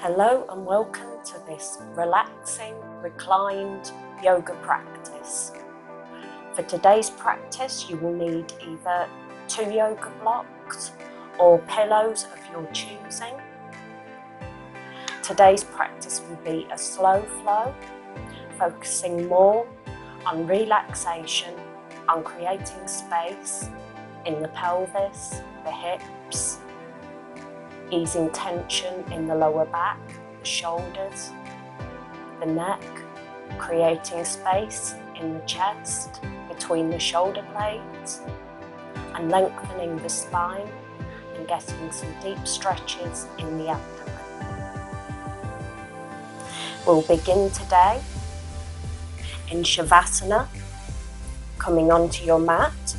Hello and welcome to this relaxing, reclined yoga practice. For today's practice, you will need either 2 yoga blocks or pillows of your choosing. Today's practice will be a slow flow, focusing more on relaxation, on creating space in the pelvis, the hips, easing tension in the lower back, the shoulders, the neck, creating space in the chest between the shoulder blades, and lengthening the spine and getting some deep stretches in the abdomen. We'll begin today in Shavasana, coming onto your mat,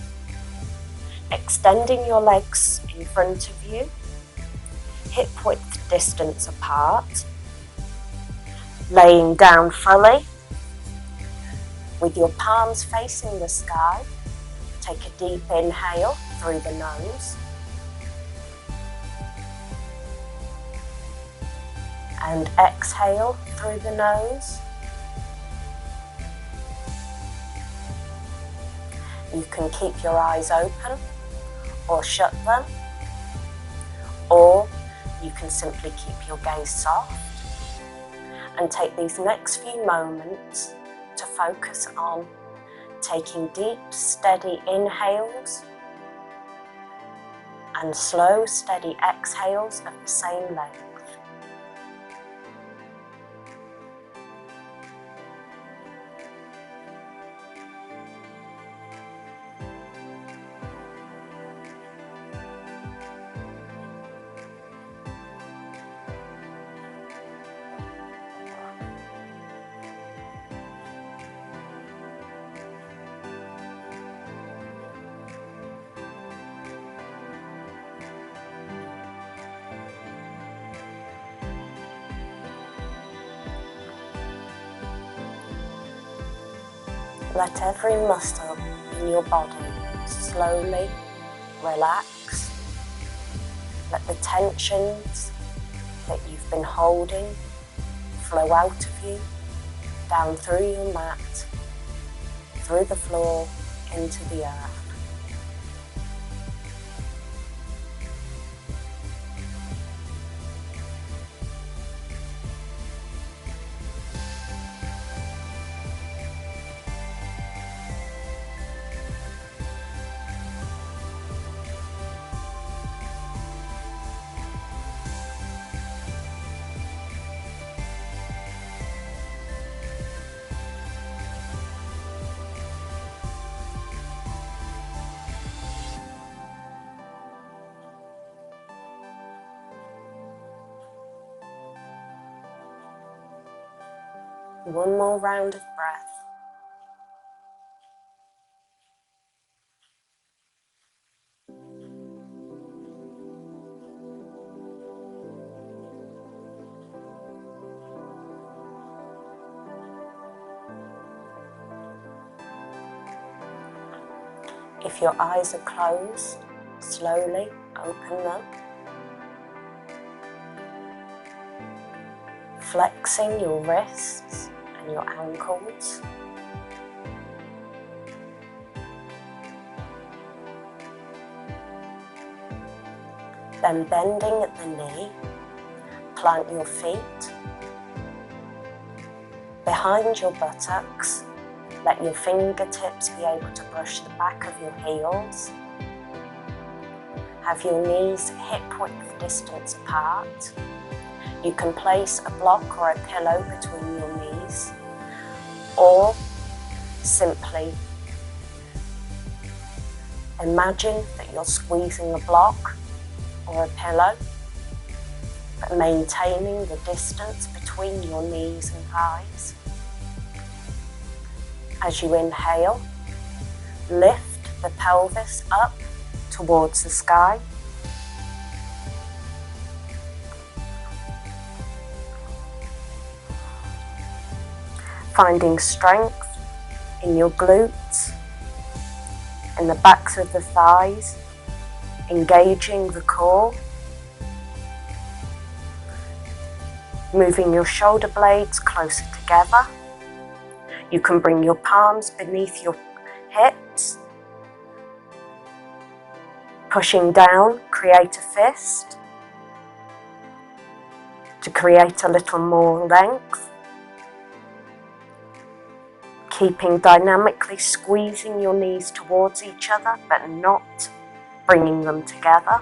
extending your legs in front of you, hip width distance apart, laying down fully with your palms facing the sky. Take a deep inhale through the nose and exhale through the nose. You can keep your eyes open or shut them, or you can simply keep your gaze soft and take these next few moments to focus on taking deep, steady inhales and slow, steady exhales of the same length. Let every muscle in your body slowly relax. Let the tensions that you've been holding flow out of you, down through your mat, through the floor, into the earth. One more round of breath. If your eyes are closed, slowly open them. Flexing your wrists and your ankles. Then bending at the knee, plant your feet behind your buttocks. Let your fingertips be able to brush the back of your heels. Have your knees hip width distance apart. You can place a block or a pillow between your knees, or simply imagine that you're squeezing a block or a pillow, but maintaining the distance between your knees and thighs. As you inhale, lift the pelvis up towards the sky. Finding strength in your glutes, in the backs of the thighs, engaging the core. moving your shoulder blades closer together. You can bring your palms beneath your hips. Pushing down, create a fist to create a little more length. Keeping dynamically squeezing your knees towards each other, but not bringing them together.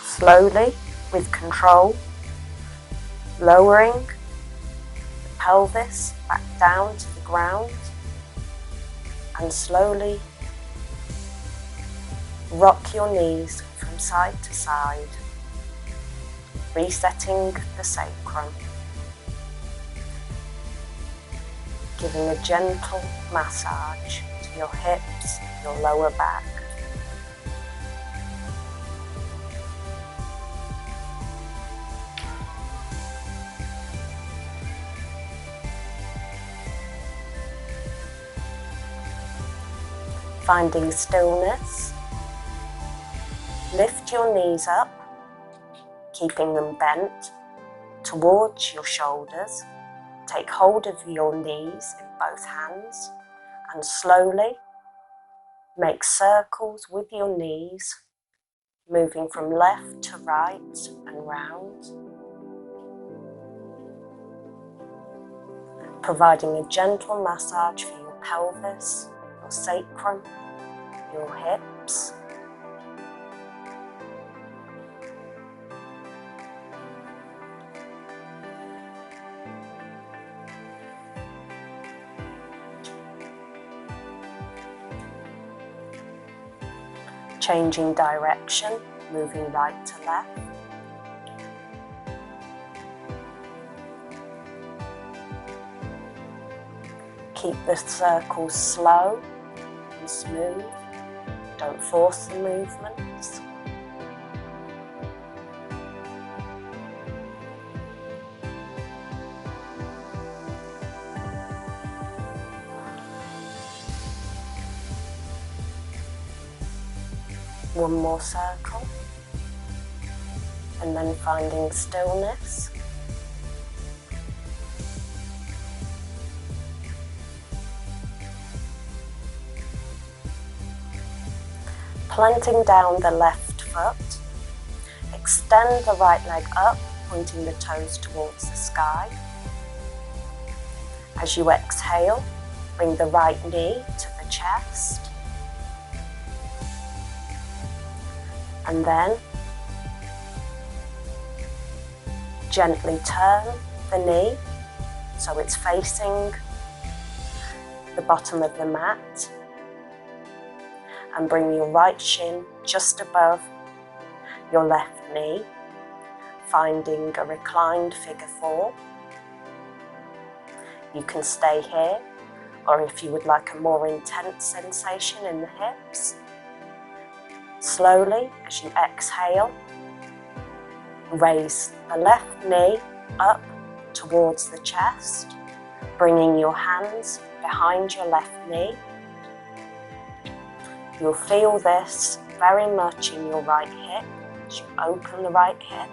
Slowly, with control, lowering the pelvis back down to the ground, and slowly rock your knees from side to side, resetting the sacrum, giving a gentle massage to your hips, your lower back. Finding stillness, lift your knees up, keeping them bent towards your shoulders. Take hold of your knees in both hands and slowly make circles with your knees, moving from left to right and round, providing a gentle massage for your pelvis, your sacrum, your hips. Changing direction, moving right to left. Keep the circles slow and smooth. Don't force the movements. One more circle, and then finding stillness. Planting down the left foot, extend the right leg up, pointing the toes towards the sky. As you exhale, bring the right knee to the chest. And then gently turn the knee so it's facing the bottom of the mat, and bring your right shin just above your left knee, finding a reclined figure four. You can stay here, or if you would like a more intense sensation in the hips, slowly as you exhale, raise the left knee up towards the chest, bringing your hands behind your left knee. You'll feel this very much in your right hip as you open the right hip.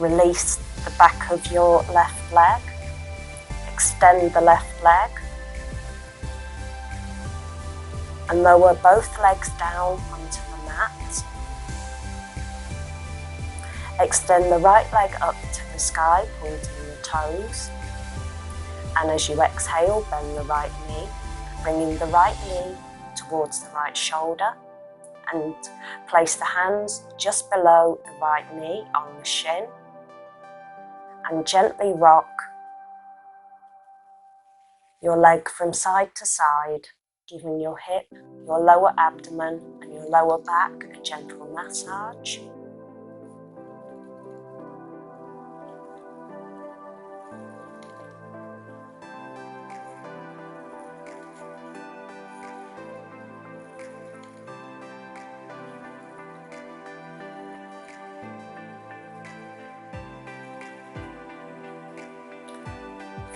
Release the back of your left leg, extend the left leg, and lower both legs down onto the mat. Extend the right leg up to the sky, pointing the toes. And as you exhale, bend the right knee, bringing the right knee towards the right shoulder, and place the hands just below the right knee on the shin, and gently rock your leg from side to side, giving your hip, your lower abdomen and your lower back a gentle massage.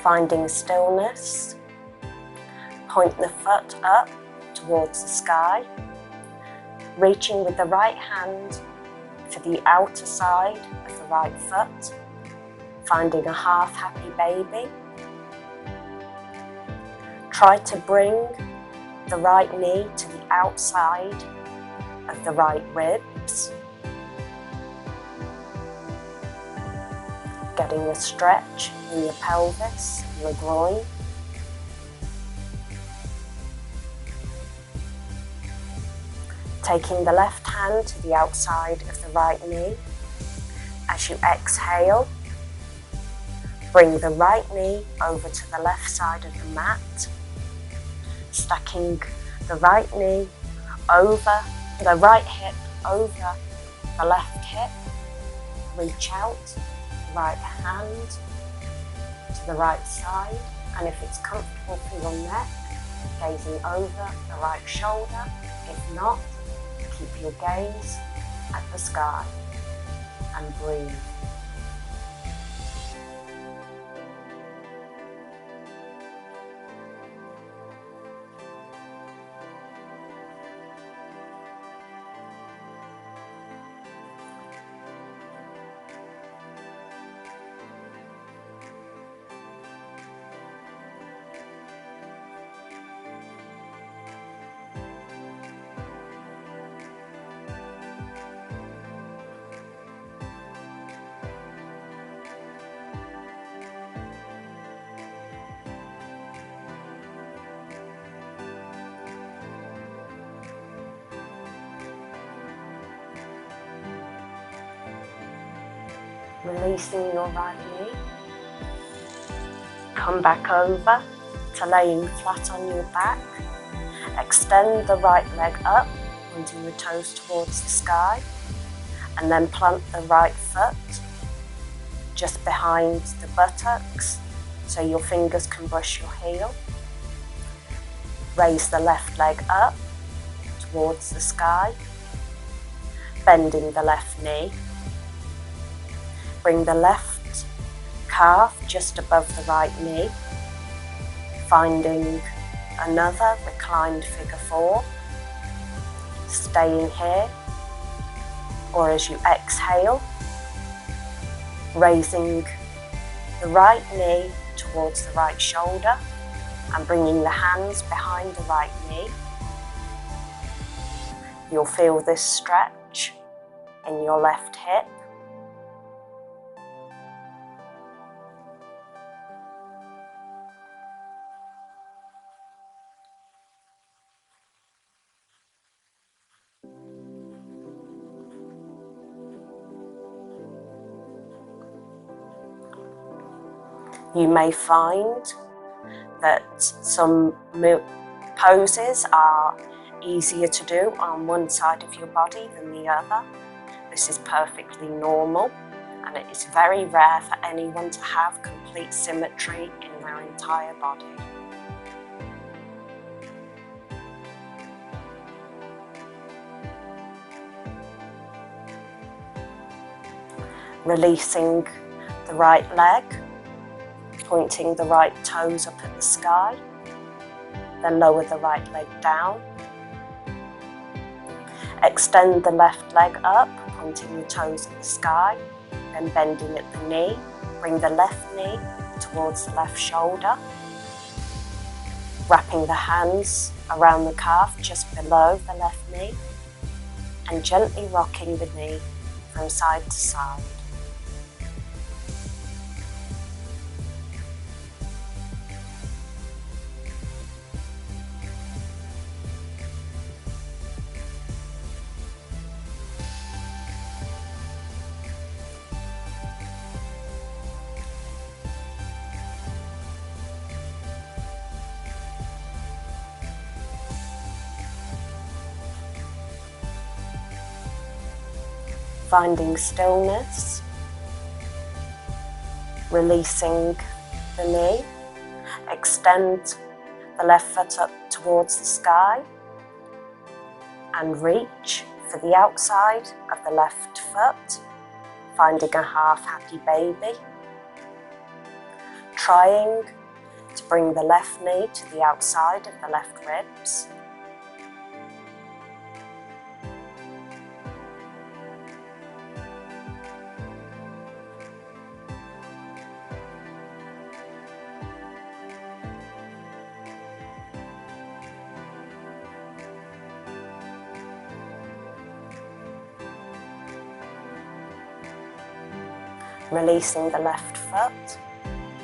Finding stillness, point the foot up towards the sky, reaching with the right hand for the outer side of the right foot, finding a half happy baby. Try to bring the right knee to the outside of the right ribs, getting a stretch in your pelvis and the groin. Taking the left hand to the outside of the right knee. As you exhale, bring the right knee over to the left side of the mat, stacking the right knee over the right hip over the left hip. Reach out the right hand to the right side, and if it's comfortable for your neck, gazing over the right shoulder. If not, keep your gaze at the sky and breathe. Releasing your right knee. Come back over to laying flat on your back. Extend the right leg up, pointing the toes towards the sky, and then plant the right foot just behind the buttocks so your fingers can brush your heel. Raise the left leg up towards the sky, bending the left knee. Bring the left calf just above the right knee, finding another reclined figure 4, staying here, or as you exhale, raising the right knee towards the right shoulder and bringing the hands behind the right knee. You'll feel this stretch in your left hip. You may find that some poses are easier to do on one side of your body than the other. This is perfectly normal, and it is very rare for anyone to have complete symmetry in their entire body. Releasing the right leg, pointing the right toes up at the sky, then lower the right leg down. Extend the left leg up, pointing your toes at the sky, then bending at the knee. Bring the left knee towards the left shoulder. wrapping the hands around the calf just below the left knee and gently rocking the knee from side to side. Finding stillness, releasing the knee, extend the left foot up towards the sky and reach for the outside of the left foot, finding a half happy baby. Trying to bring the left knee to the outside of the left ribs. Releasing the left foot,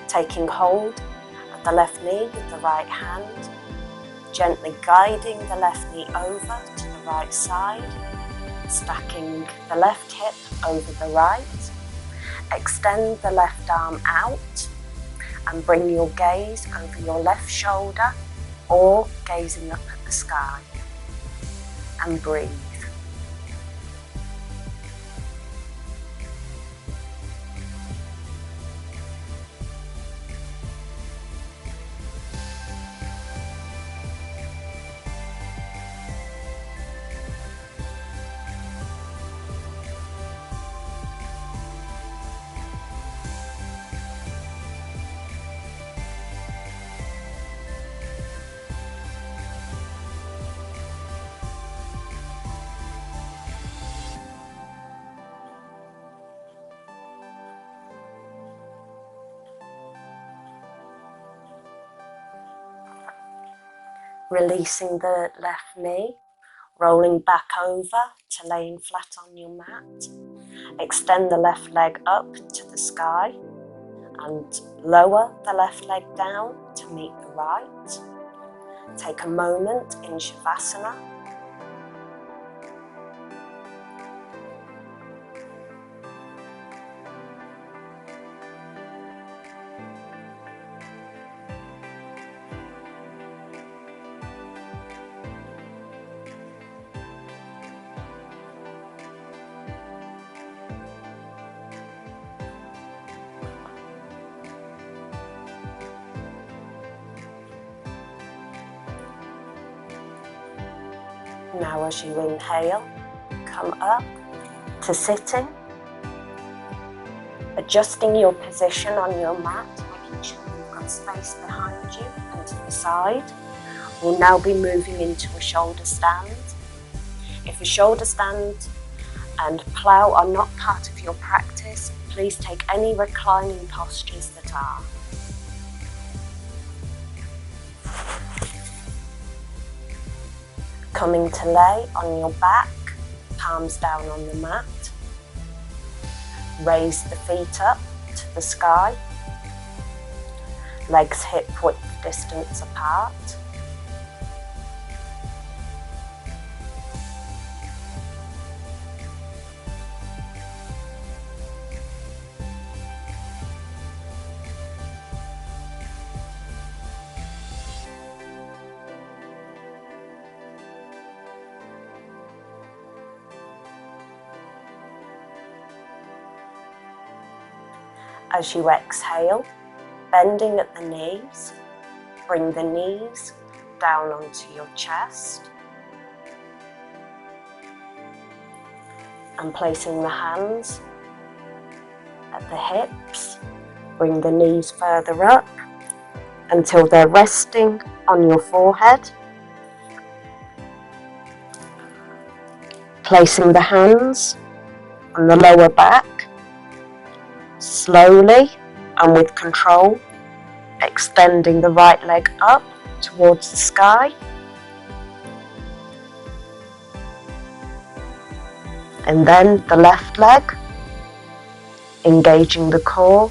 taking hold of the left knee with the right hand, gently guiding the left knee over to the right side, stacking the left hip over the right, extend the left arm out and bring your gaze over your left shoulder or gazing up at the sky, and breathe. Releasing the left knee, rolling back over to laying flat on your mat. Extend the left leg up to the sky and lower the left leg down to meet the right. Take a moment in Shavasana. Now as you inhale, come up to sitting, adjusting your position on your mat, making sure you've got space behind you and to the side. We'll now be moving into a shoulder stand. If a shoulder stand and plough are not part of your practice, please take any reclining postures that are. Coming to lay on your back, palms down on the mat. Raise the feet up to the sky. Legs hip width distance apart. As you exhale, bending at the knees, bring the knees down onto your chest and placing the hands at the hips, bring the knees further up until they're resting on your forehead. Placing the hands on the lower back. Slowly and with control, extending the right leg up towards the sky. And then the left leg, engaging the core,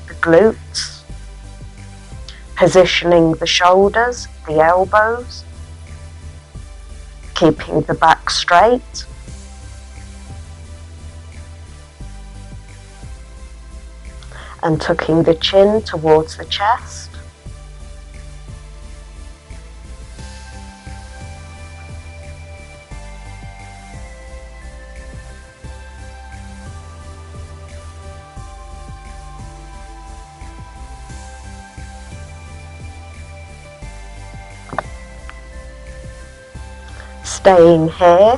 the glutes, positioning the shoulders, the elbows, keeping the back straight. And tucking the chin towards the chest. Staying here,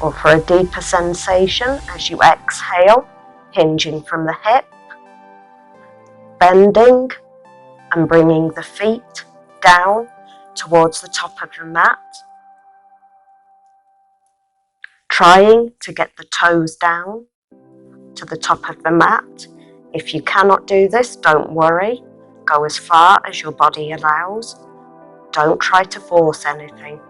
or for a deeper sensation as you exhale, hinging from the hip, bending and bringing the feet down towards the top of the mat, trying to get the toes down to the top of the mat. If you cannot do this, don't worry, go as far as your body allows. Don't try to force anything.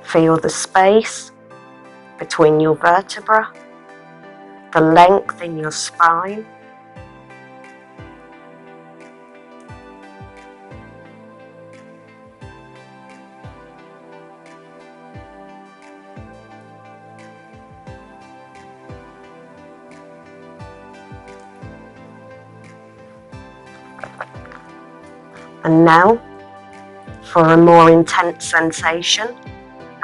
Feel the space between your vertebrae, the length in your spine. And now, for a more intense sensation,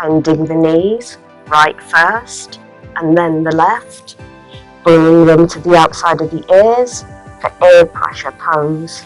bending the knees, right first, and then the left, bringing them to the outside of the ears for ear pressure pose.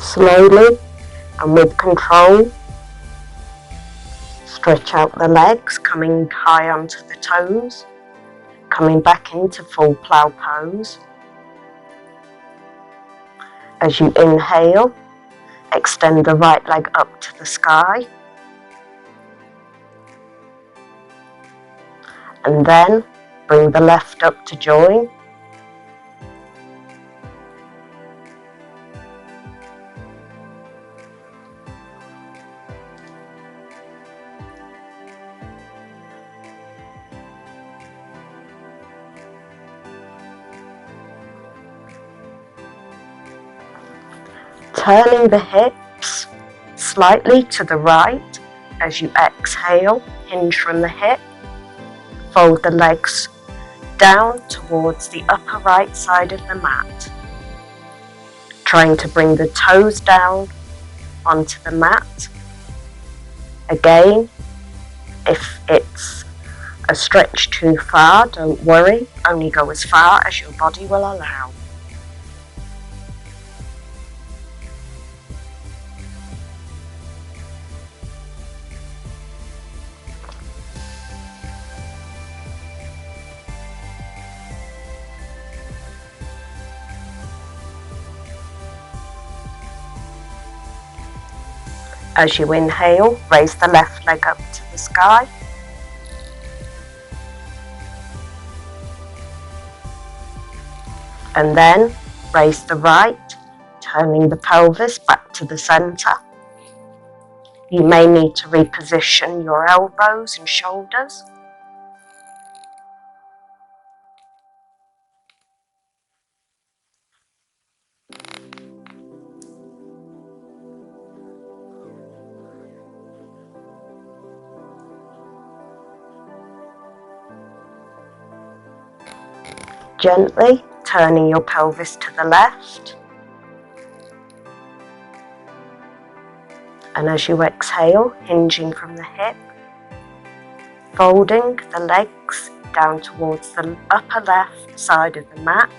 Slowly and with control, stretch out the legs, coming high onto the toes, coming back into full plough pose. As you inhale, extend the right leg up to the sky, and then bring the left up to join. Turning the hips slightly to the right as you exhale, hinge from the hip, fold the legs down towards the upper right side of the mat, trying to bring the toes down onto the mat. Again, if it's a stretch too far, don't worry, only go as far as your body will allow. As you inhale, raise the left leg up to the sky. And then raise the right, turning the pelvis back to the center. You may need to reposition your elbows and shoulders. Gently turning your pelvis to the left And as you exhale, hinging from the hip, folding the legs down towards the upper left side of the mat,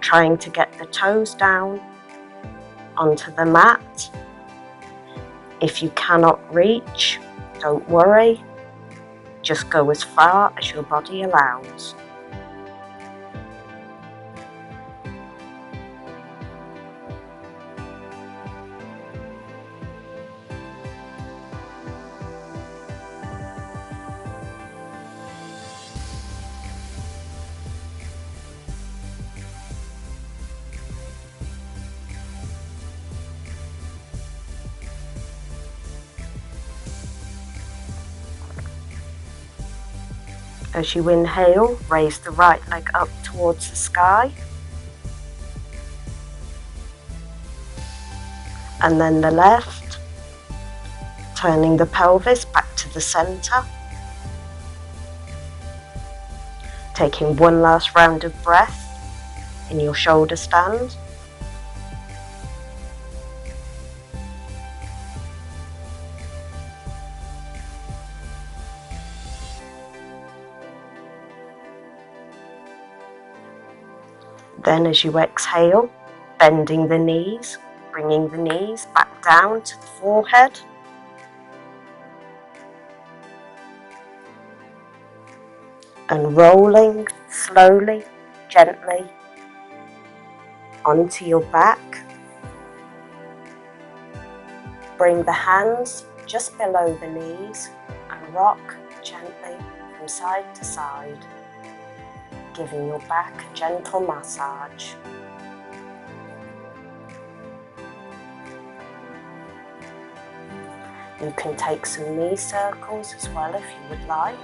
trying to get the toes down onto the mat. If you cannot reach, don't worry, just go as far as your body allows. As you inhale, raise the right leg up towards the sky, and then the left, turning the pelvis back to the center, taking one last round of breath in your shoulder stand. Then as you exhale, bending the knees, bringing the knees back down to the forehead. And rolling slowly, gently onto your back. Bring the hands just below the knees and rock gently from side to side, giving your back a gentle massage. You can take some knee circles as well if you would like.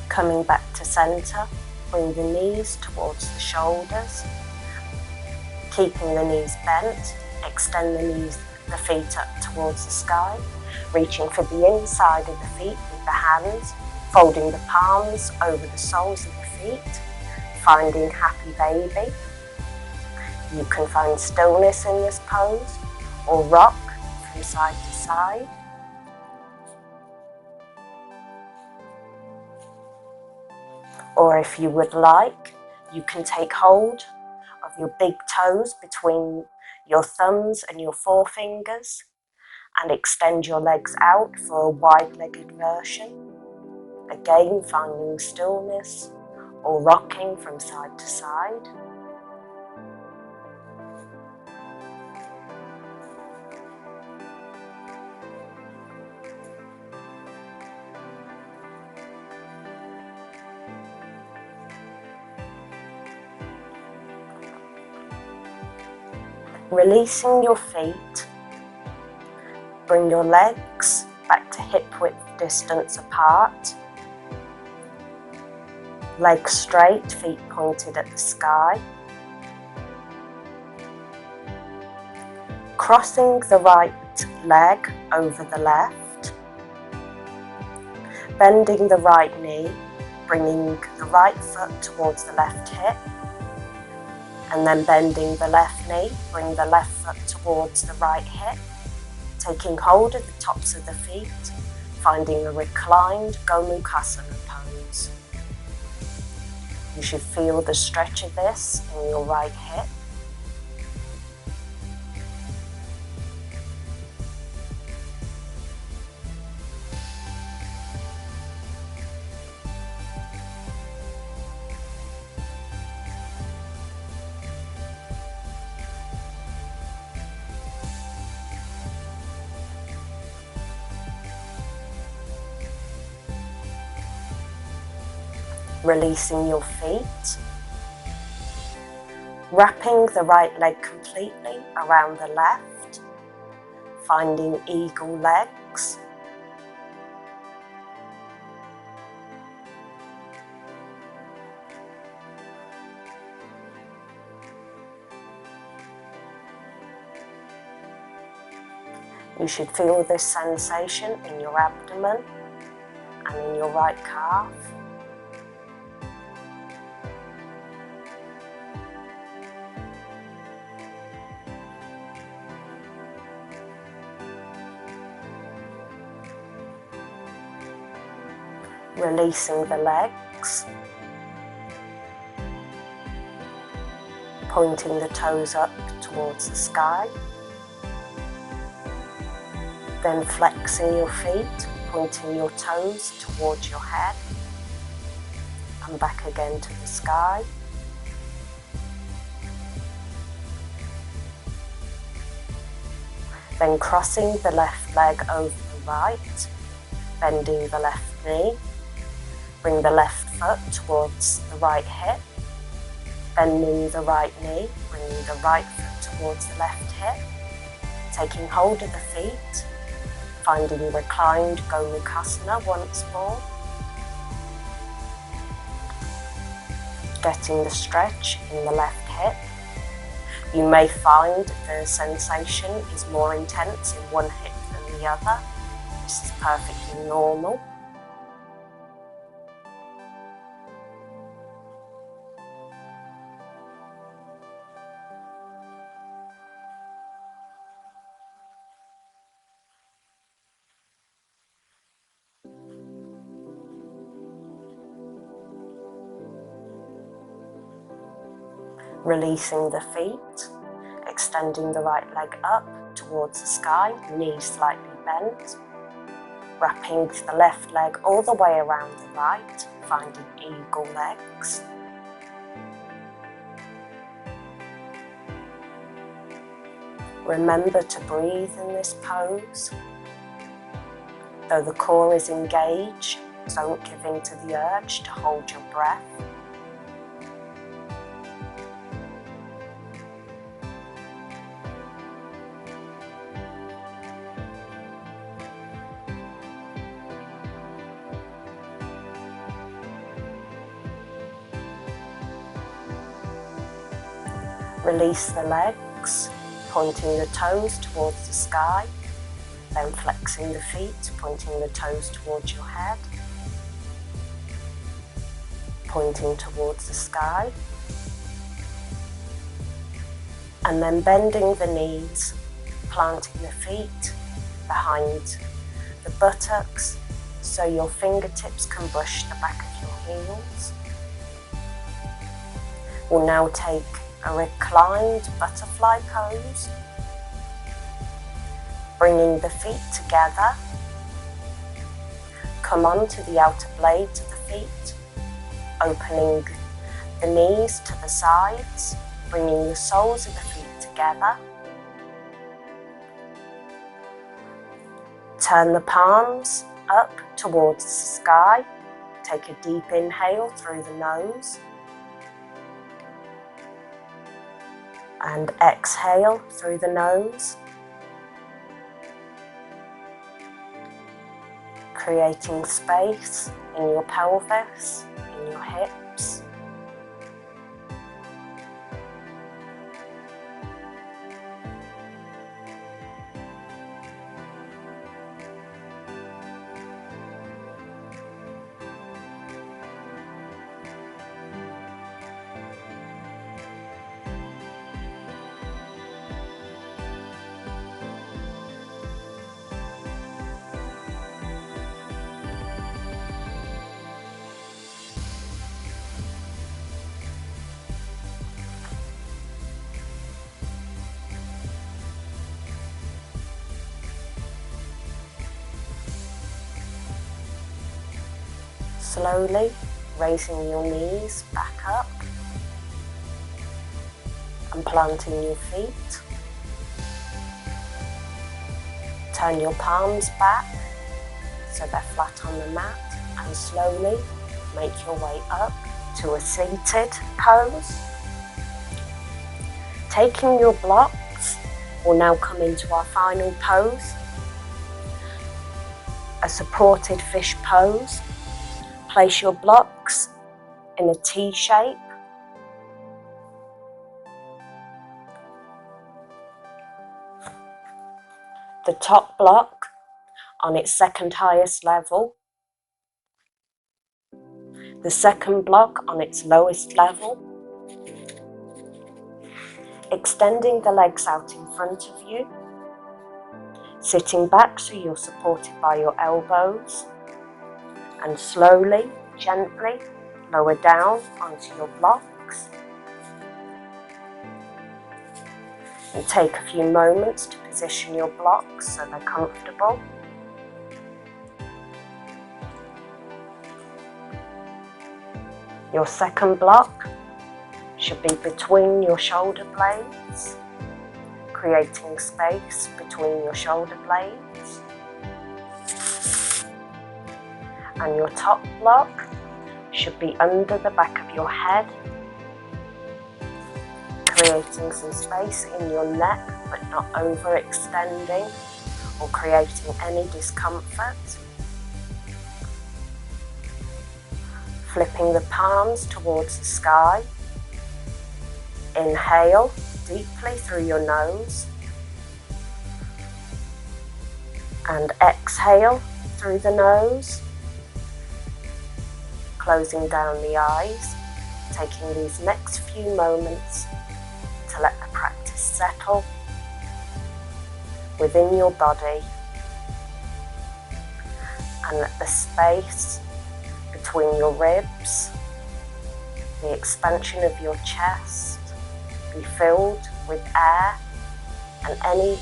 Coming back to center, bring the knees towards the shoulders, keeping the knees bent, extend the feet up towards the sky, reaching for the inside of the feet with the hands, folding the palms over the soles of the feet, finding happy baby. You can find stillness in this pose or rock from side to side. Or if you would like, you can take hold of your big toes between your thumbs and your forefingers and extend your legs out for a wide-legged version. Again, finding stillness or rocking from side to side. Releasing your feet, bring your legs back to hip width distance apart. Legs straight, feet pointed at the sky. Crossing the right leg over the left. Bending the right knee, bringing the right foot towards the left hip. And then bending the left knee, bring the left foot towards the right hip, taking hold of the tops of the feet, finding a reclined Gomukhasana pose. You should feel the stretch of this in your right hip. Releasing your feet, wrapping the right leg completely around the left, finding eagle legs, You should feel this sensation in your abdomen and in your right calf. Releasing the legs, pointing the toes up towards the sky, then flexing your feet, pointing your toes towards your head and back again to the sky. Then crossing the left leg over the right, bending the left knee. Bring the left foot towards the right hip, bending the right knee, bringing the right foot towards the left hip, taking hold of the feet, finding reclined Gomukhasana once more, getting the stretch in the left hip. You may find the sensation is more intense in one hip than the other. This is perfectly normal. Releasing the feet, extending the right leg up towards the sky, knees slightly bent. Wrapping the left leg all the way around the right, finding eagle legs. Remember to breathe in this pose. Though the core is engaged, don't give in to the urge to hold your breath. Release the legs, pointing the toes towards the sky, then flexing the feet, pointing the toes towards your head, pointing towards the sky, and then bending the knees, planting the feet behind the buttocks so your fingertips can brush the back of your heels. We'll now take a reclined butterfly pose, bringing the feet together. Come on to the outer blades of the feet, opening the knees to the sides, bringing the soles of the feet together. Turn the palms up towards the sky. Take a deep inhale through the nose. And exhale through the nose, creating space in your pelvis, in your hips. Slowly raising your knees back up and planting your feet. Turn your palms back so they're flat on the mat, and slowly make your way up to a seated pose. Taking your blocks, we'll now come into our final pose, a supported fish pose. Place your blocks in a T shape. the top block on its second highest level, the second block on its lowest level, extending the legs out in front of you, sitting back so you're supported by your elbows, and slowly, gently lower down onto your blocks. And take a few moments to position your blocks so they're comfortable. Your second block should be between your shoulder blades, creating space between your shoulder blades. And your top block should be under the back of your head, creating some space in your neck but not overextending or creating any discomfort. Flipping the palms towards the sky. Inhale deeply through your nose and exhale through the nose, closing down the eyes, taking these next few moments to let the practice settle within your body and let the space between your ribs, the expansion of your chest, be filled with air and any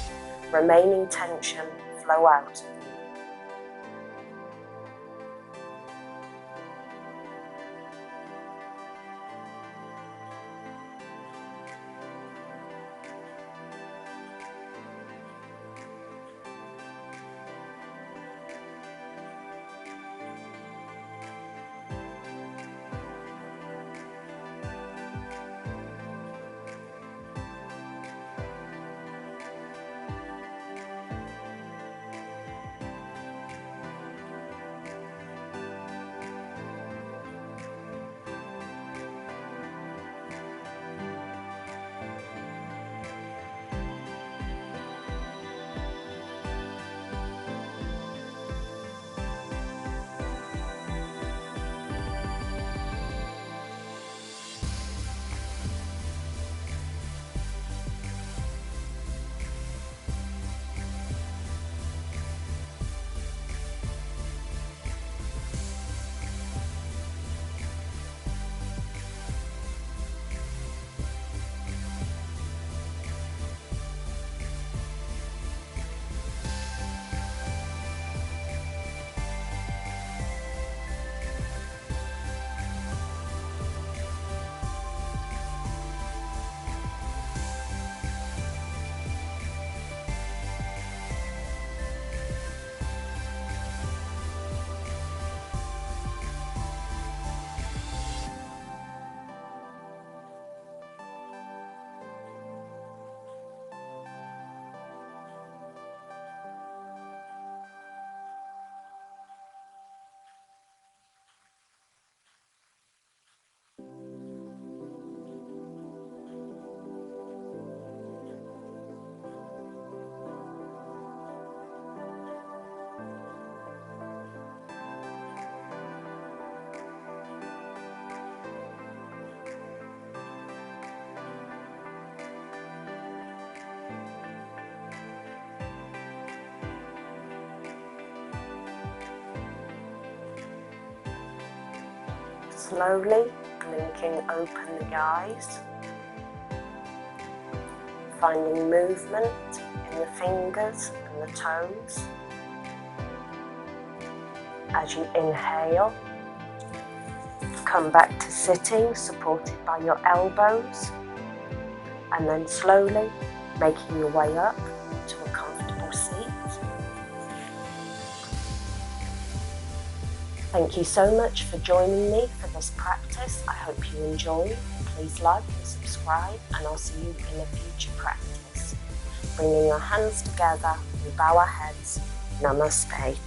remaining tension flow out. Slowly blinking open the eyes, finding movement in the fingers and the toes. As you inhale, come back to sitting, supported by your elbows, and then slowly making your way up to a comfortable seat. Thank you so much for joining me for this practice. I hope you enjoyed. Please like and subscribe, and I'll see you in a future practice. Bringing our hands together, we bow our heads. Namaste.